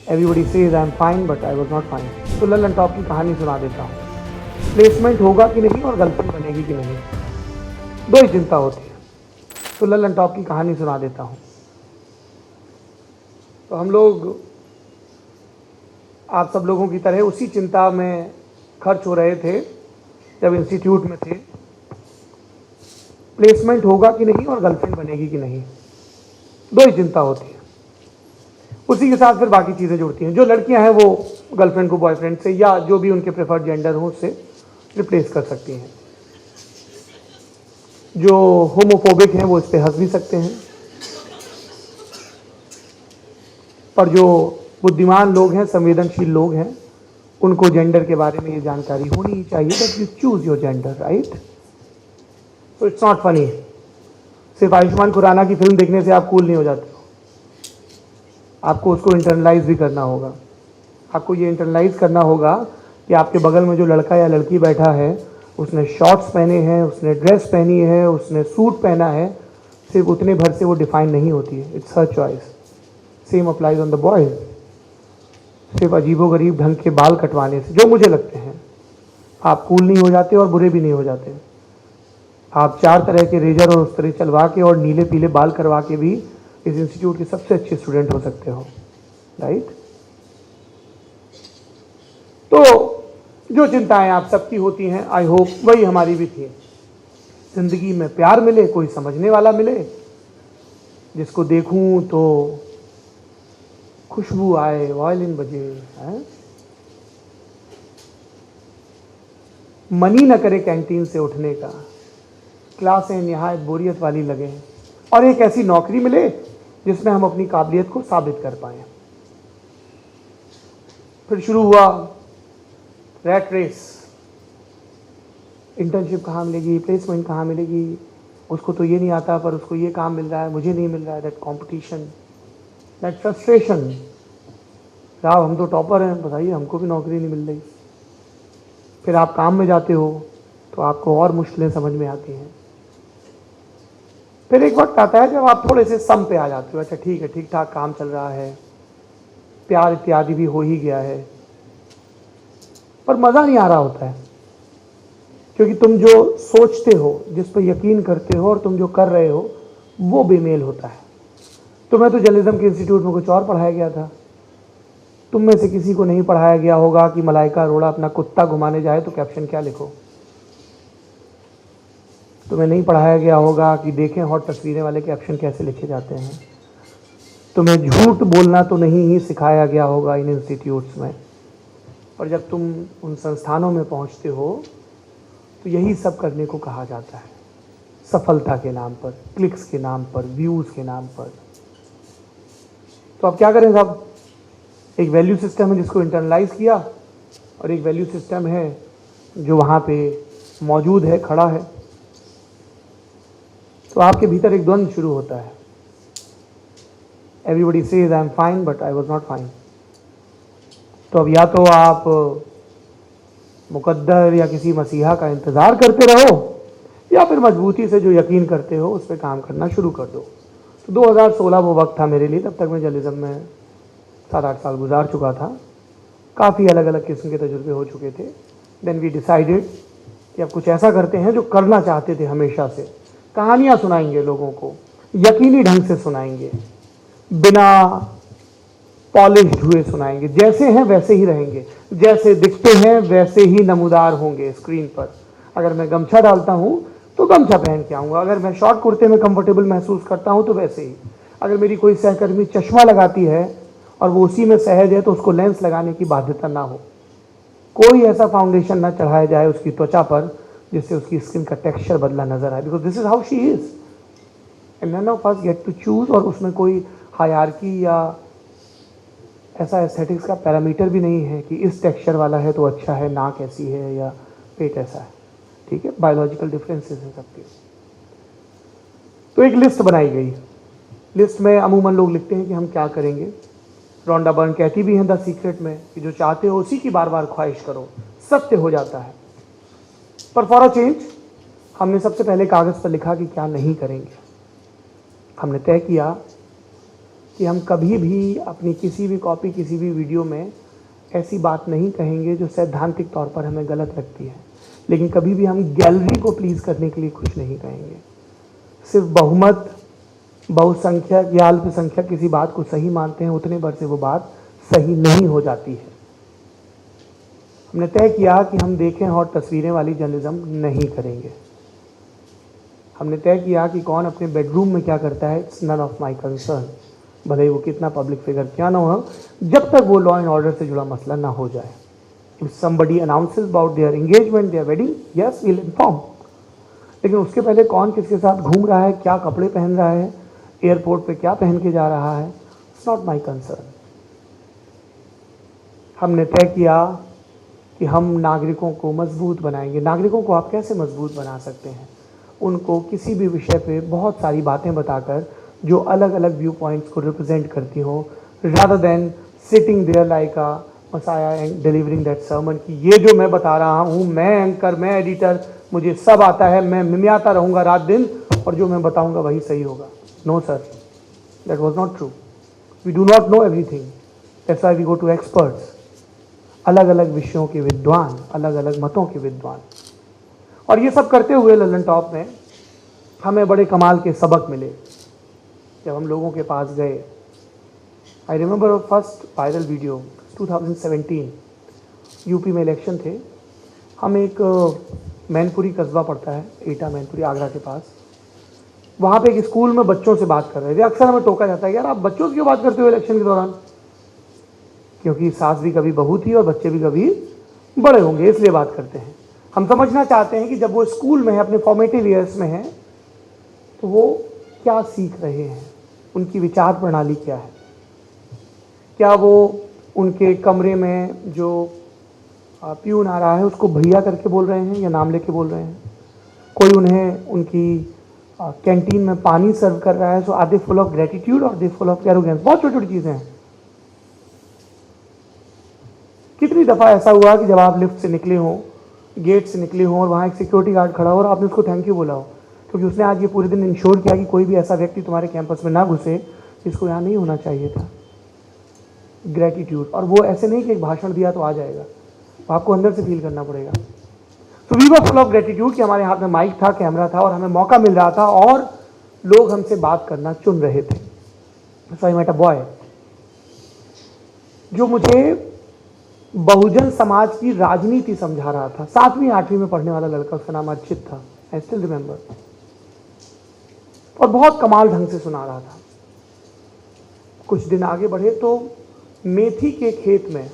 Everybody says I am fine but I was not fine. तो Lalan top की कहानी सुना देता हूँ। प्लेसमेंट होगा कि नहीं और गर्लफ्रेंड बनेगी कि नहीं, दो ही चिंता होती है। तो ललन टॉप की कहानी सुना देता हूँ। तो हम लोग आप सब लोगों की तरह उसी चिंता में खर्च हो रहे थे जब इंस्टीट्यूट में थे। प्लेसमेंट होगा कि नहीं और गर्लफ्रेंड बनेगी कि नहीं, दो ही चिंता होती है। उसी के साथ फिर बाकी चीज़ें जुड़ती हैं। जो लड़कियां हैं वो गर्लफ्रेंड को बॉयफ्रेंड से या जो भी उनके प्रेफर्ड जेंडर हो उससे रिप्लेस कर सकती हैं। जो होमोफोबिक हैं वो इस पर हंस भी सकते हैं, पर जो बुद्धिमान लोग हैं, संवेदनशील लोग हैं, उनको जेंडर के बारे में ये जानकारी होनी ही चाहिए that you choose your gender, right. तो इट्स नॉट फनी। सिर्फ आयुष्मान खुराना की फिल्म देखने से आप कूल नहीं हो जाते हो, आपको उसको इंटरनलाइज भी करना होगा। आपको ये इंटरनलाइज करना होगा कि आपके बगल में जो लड़का या लड़की बैठा है उसने शॉर्ट्स पहने हैं, उसने ड्रेस पहनी है, उसने सूट पहना है, सिर्फ उतने भर से वो डिफाइन नहीं होती है। It's her choice. Same applies on the boys. सिर्फ अजीबोगरीब ढंग के बाल कटवाने से, जो मुझे लगते हैं, आप कूल नहीं हो जाते और बुरे भी नहीं हो जाते। आप चार तरह के रेजर और उस तरह चलवा के और नीले पीले बाल करवा के भी इस इंस्टीट्यूट के सबसे अच्छे स्टूडेंट हो सकते हो, राइट। तो जो चिंताएं आप सबकी होती हैं, आई होप वही हमारी भी थी। जिंदगी में प्यार मिले, कोई समझने वाला मिले, जिसको देखूं तो खुशबू आए, वायलिन बजे, हैं? मन ही न करे कैंटीन से उठने का, क्लासें निहायत बोरियत वाली लगे, और एक ऐसी नौकरी मिले जिसमें हम अपनी काबिलियत को साबित कर पाएं। फिर शुरू हुआ रैट रेस। इंटर्नशिप कहाँ मिलेगी, प्लेसमेंट कहाँ मिलेगी, उसको तो ये नहीं आता पर उसको ये काम मिल रहा है, मुझे नहीं मिल रहा है। That competition, that frustration. साहब हम तो टॉपर हैं, बताइए हमको भी नौकरी नहीं मिल रही। फिर आप काम में जाते हो तो आपको और मुश्किलें समझ में आती हैं। फिर एक वक्त आता है जब आप थोड़े से सम पे आ जाते हो। अच्छा ठीक है, ठीक ठाक काम चल रहा है, प्यार इत्यादि भी हो ही गया है, पर मज़ा नहीं आ रहा होता है, क्योंकि तुम जो सोचते हो, जिस पर यकीन करते हो, और तुम जो कर रहे हो वो बेमेल होता है। तुम्हें तो जर्नलिज्म के इंस्टीट्यूट में कुछ और पढ़ाया गया था। तुम में से किसी को नहीं पढ़ाया गया होगा कि मलाइका अरोड़ा अपना कुत्ता घुमाने जाए तो कैप्शन क्या लिखो। तुम्हें नहीं पढ़ाया गया होगा कि देखें हॉट तस्वीरें वाले कैप्शन कैसे लिखे जाते हैं। तुम्हें झूठ बोलना तो नहीं ही सिखाया गया होगा इन इंस्टीट्यूट्स में। और जब तुम उन संस्थानों में पहुंचते हो तो यही सब करने को कहा जाता है, सफलता के नाम पर, क्लिक्स के नाम पर, व्यूज़ के नाम पर। तो अब क्या करें साहब। एक वैल्यू सिस्टम है जिसको इंटरनलाइज किया, और एक वैल्यू सिस्टम है जो वहाँ पे मौजूद है, खड़ा है। तो आपके भीतर एक द्वंद्व शुरू होता है। Everybody says I am fine but I was not fine. तो अब या तो आप मुकद्दर या किसी मसीहा का इंतज़ार करते रहो, या फिर मजबूती से जो यकीन करते हो उस पर काम करना शुरू कर दो। तो 2016 वो वक्त था मेरे लिए। तब तक मैं जर्नलिज्म में 7-8 साल गुजार चुका था। काफ़ी अलग अलग किस्म के तजुर्बे हो चुके थे। देन वी डिसाइडेड कि अब कुछ ऐसा करते हैं जो करना चाहते थे हमेशा से। कहानियाँ सुनाएंगे लोगों को, यकीनी ढंग से सुनाएंगे, बिना पॉलिश्ड हुए सुनाएंगे। जैसे हैं वैसे ही रहेंगे, जैसे दिखते हैं वैसे ही नमूदार होंगे स्क्रीन पर। अगर मैं गमछा डालता हूँ तो गमछा पहन के आऊँगा, अगर मैं शॉर्ट कुर्ते में कंफर्टेबल महसूस करता हूँ तो वैसे ही। अगर मेरी कोई सहकर्मी चश्मा लगाती है और वो उसी में सहज है तो उसको लेंस लगाने की बाध्यता ना हो। कोई ऐसा फाउंडेशन ना चढ़ाया जाए उसकी त्वचा पर जिससे उसकी स्किन का टेक्सचर बदला नजर आए, because this is how she is and none of us get to choose. और उसमें कोई हायरार्की या ऐसा एस्थेटिक्स का पैरामीटर भी नहीं है कि इस टेक्सचर वाला है तो अच्छा है, नाक ऐसी है या पेट ऐसा है। ठीक है, बायोलॉजिकल डिफरेंसेस हैं सबके। तो एक लिस्ट बनाई गई। लिस्ट में अमूमन लोग लिखते हैं कि हम क्या करेंगे। रोंडा बर्न कहती भी हैं द सीक्रेट में कि जो चाहते हो उसी की बार बार ख्वाहिश करो, सत्य हो जाता है। पर फॉर अ चेंज हमने सबसे पहले कागज़ पर लिखा कि क्या नहीं करेंगे। हमने तय किया कि हम कभी भी अपनी किसी भी कॉपी, किसी भी वीडियो में ऐसी बात नहीं कहेंगे जो सैद्धांतिक तौर पर हमें गलत लगती है, लेकिन कभी भी हम गैलरी को प्लीज़ करने के लिए कुछ नहीं कहेंगे। सिर्फ बहुमत, बहुसंख्यक या अल्पसंख्यक किसी बात को सही मानते हैं, उतने भर से वो बात सही नहीं हो जाती है। हमने तय किया कि हम देखें हॉट तस्वीरें वाली जर्नलिज्म नहीं करेंगे। हमने तय किया कि कौन अपने बेडरूम में क्या करता है, it's none of my concern, भले ही वो कितना पब्लिक फिगर क्या ना हो, जब तक वो लॉ एंड ऑर्डर से जुड़ा मसला ना हो जाए। If somebody announces about their engagement, their wedding, yes we'll inform, लेकिन उसके पहले कौन किसके साथ घूम रहा है, क्या कपड़े पहन रहा है, एयरपोर्ट पे क्या पहन के जा रहा है, इट्स नॉट माई कंसर्न। हमने तय किया कि हम नागरिकों को मजबूत बनाएंगे। नागरिकों को आप कैसे मजबूत बना सकते हैं? उनको किसी भी विषय पे बहुत सारी बातें बताकर जो अलग अलग व्यू पॉइंट्स को रिप्रेजेंट करती हो, rather than sitting there like a messiah and delivering that sermon कि ये जो मैं बता रहा हूँ, मैं एंकर, मैं एडिटर, मुझे सब आता है, मैं मिमियाता रहूँगा रात दिन और जो मैं बताऊँगा वही सही होगा। No sir, that was not true. We do not know everything, that's why we go to experts, अलग अलग विषयों के विद्वान, अलग अलग मतों के विद्वान। और ये सब करते हुए लल्लन टॉप में हमें बड़े कमाल के सबक मिले जब हम लोगों के पास गए। I remember first viral video 2017, UP में इलेक्शन थे। हम एक मैनपुरी कस्बा पड़ता है, एटा मैनपुरी, आगरा के पास, वहाँ पे एक स्कूल में बच्चों से बात कर रहे थे। अक्सर हमें टोका जाता है, यार आप बच्चों से क्यों बात करते हो इलेक्शन के दौरान? क्योंकि सास भी कभी बहू थी और बच्चे भी कभी बड़े होंगे, इसलिए बात करते हैं। हम समझना चाहते हैं कि जब वो स्कूल में है, अपने फॉर्मेटिव ईयर्स में है, तो वो क्या सीख रहे हैं, उनकी विचार प्रणाली क्या है। क्या वो उनके कमरे में जो प्यून आ रहा है उसको भैया करके बोल रहे हैं या नाम लेके बोल रहे हैं? कोई उन्हें उनकी कैंटीन में पानी सर्व कर रहा है, so are they full of gratitude और दे फुल ऑफ एरोगेंस? बहुत छोटी छोटी चीज़ें हैं। कितनी दफ़ा ऐसा हुआ कि जब आप लिफ्ट से निकले हों, गेट से निकले हों और वहाँ एक सिक्योरिटी गार्ड खड़ा हो और आपने उसको थैंक यू बोला हो, क्योंकि उसने आज ये पूरे दिन इंश्योर किया कि कोई भी ऐसा व्यक्ति तुम्हारे कैंपस में ना घुसे जिसको यहाँ नहीं होना चाहिए था। ग्रेटिट्यूड। और वो ऐसे नहीं कि एक भाषण दिया तो आ जाएगा, तो आपको अंदर से फील करना पड़ेगा। तो we were full of gratitude कि हमारे हाथ में माइक था, कैमरा था और हमें मौका मिल रहा था और लोग हमसे बात करना चुन रहे थे। सो आई मेट अ बॉय जो मुझे बहुजन समाज की राजनीति समझा रहा था। 7वीं 8वीं में पढ़ने वाला लड़का, उसका नाम अर्चित था, आई स्टिल रिमेंबर, और बहुत कमाल ढंग से सुना रहा था। कुछ दिन आगे बढ़े तो मेथी के खेत में,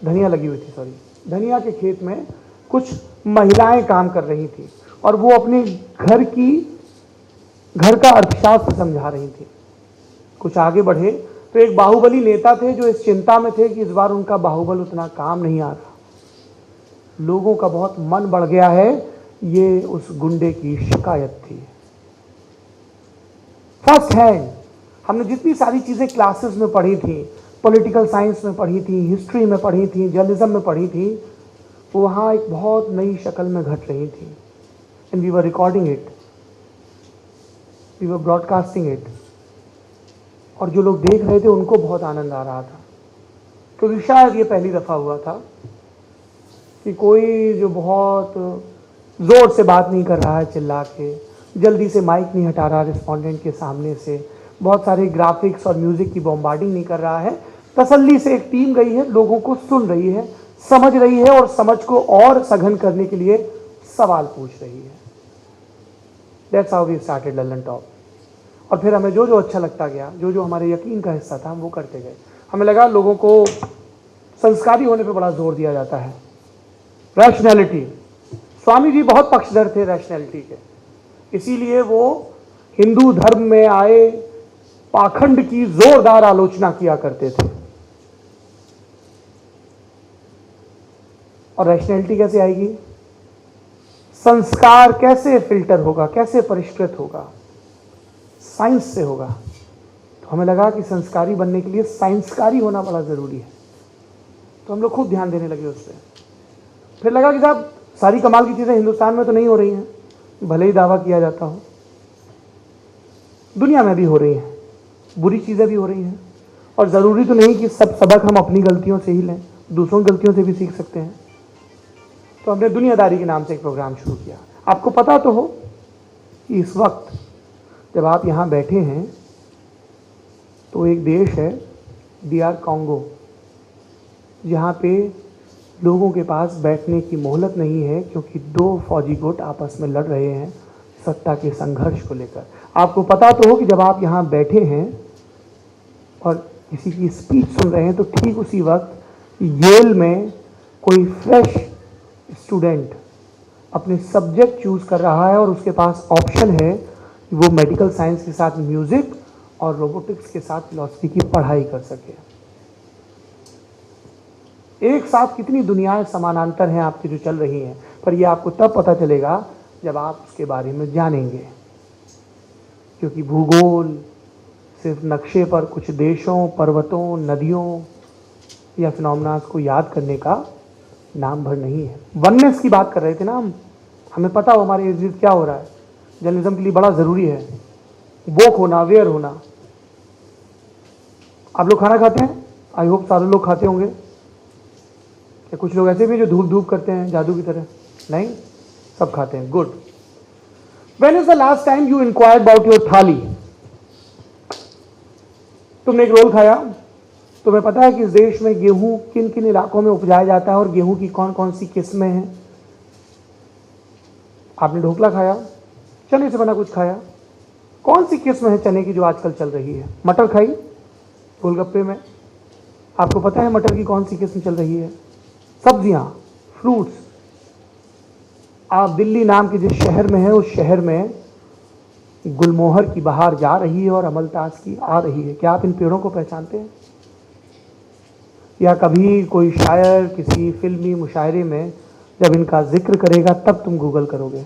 धनिया लगी हुई थी, सॉरी, धनिया के खेत में कुछ महिलाएं काम कर रही थी और वो अपने घर का अर्थशास्त्र समझा रही थी। कुछ आगे बढ़े तो एक बाहुबली नेता थे जो इस चिंता में थे कि इस बार उनका बाहुबल उतना काम नहीं आ रहा। लोगों का बहुत मन बढ़ गया है, ये उस गुंडे की शिकायत थी। फर्स्ट हैंड हमने जितनी सारी चीज़ें क्लासेस में पढ़ी थी, पॉलिटिकल साइंस में पढ़ी थी, हिस्ट्री में पढ़ी थी, जर्नलिज्म में पढ़ी थी, वो वहाँ एक बहुत नई शक्ल में घट रही थी। And we were recording it, we were broadcasting it, और जो लोग देख रहे थे उनको बहुत आनंद आ रहा था, क्योंकि शायद ये पहली दफ़ा हुआ था कि कोई जो बहुत ज़ोर से बात नहीं कर रहा है, चिल्ला के, जल्दी से माइक नहीं हटा रहा रिस्पोंडेंट के सामने से, बहुत सारे ग्राफिक्स और म्यूज़िक की बॉम्बार्डिंग नहीं कर रहा है। तसल्ली से एक टीम गई है, लोगों को सुन रही है, समझ रही है और समझ को और सघन करने के लिए सवाल पूछ रही है। That's how we started Lallantop. और फिर हमें जो जो अच्छा लगता गया, जो जो हमारे यकीन का हिस्सा था, हम वो करते गए। हमें लगा लोगों को संस्कारी होने पे बड़ा जोर दिया जाता है, रैशनैलिटी। स्वामी जी बहुत पक्षधर थे रैशनैलिटी के, इसीलिए वो हिंदू धर्म में आए पाखंड की जोरदार आलोचना किया करते थे। और रैशनैलिटी कैसे आएगी? संस्कार कैसे फिल्टर होगा, कैसे परिष्कृत होगा? साइंस से होगा। तो हमें लगा कि संस्कारी बनने के लिए साइंसकारी होना बड़ा ज़रूरी है, तो हम लोग खूब ध्यान देने लगे उस पर। फिर लगा कि साहब सारी कमाल की चीज़ें हिंदुस्तान में तो नहीं हो रही हैं, भले ही दावा किया जाता हो, दुनिया में भी हो रही हैं। बुरी चीज़ें भी हो रही हैं। और ज़रूरी तो नहीं कि सब सबक हम अपनी गलतियों से ही लें, दूसरों की गलतियों से भी सीख सकते हैं। तो हमने दुनियादारी के नाम से एक प्रोग्राम शुरू किया। आपको पता तो हो कि इस वक्त जब आप यहाँ बैठे हैं तो एक देश है DR कॉन्गो, जहाँ पे लोगों के पास बैठने की मोहलत नहीं है, क्योंकि दो फौजी गुट आपस में लड़ रहे हैं सत्ता के संघर्ष को लेकर। आपको पता तो हो कि जब आप यहाँ बैठे हैं और किसी की स्पीच सुन रहे हैं तो ठीक उसी वक्त येल में कोई फ्रेश स्टूडेंट अपने सब्जेक्ट चूज कर रहा है और उसके पास ऑप्शन है कि वो मेडिकल साइंस के साथ म्यूजिक और रोबोटिक्स के साथ फिलॉसफी की पढ़ाई कर सके। एक साथ कितनी दुनियाएं समानांतर हैं आपकी जो चल रही हैं, पर ये आपको तब पता चलेगा जब आप उसके बारे में जानेंगे। क्योंकि भूगोल सिर्फ नक्शे पर कुछ देशों, पर्वतों, नदियों या फिनोमेनास को याद करने का नाम भर नहीं है। वननेस की बात कर रहे थे ना हम, हमें पता हो हमारे इर्द गिर्द क्या हो रहा है। जर्नलिज्म के लिए बड़ा ज़रूरी है वोक होना, अवेयर होना। आप लोग खाना खाते हैं? आई होप सारे लोग खाते होंगे। क्या कुछ लोग ऐसे भी जो धूप धूप करते हैं जादू की तरह? नहीं, सब खाते हैं। Good. When is the last time you inquired about your थाली? तुमने एक रोल खाया? तुम्हें पता है कि इस देश में गेहूं किन किन इलाकों में उपजाया जाता है और गेहूं की कौन कौन सी किस्में हैं? आपने ढोकला खाया, चने से बना कुछ खाया। कौन सी किस्म है चने की जो आजकल चल रही है? मटर खाई गोलगप्पे में? आपको पता है मटर की कौन सी किस्म चल रही है? सब्जियां, फ्रूट्स। आप दिल्ली नाम के जिस शहर में है उस शहर में गुलमोहर की बहार जा रही है और अमलतास की आ रही है। क्या आप इन पेड़ों को पहचानते हैं? या कभी कोई शायर किसी फिल्मी मुशायरे में जब इनका जिक्र करेगा तब तुम गूगल करोगे?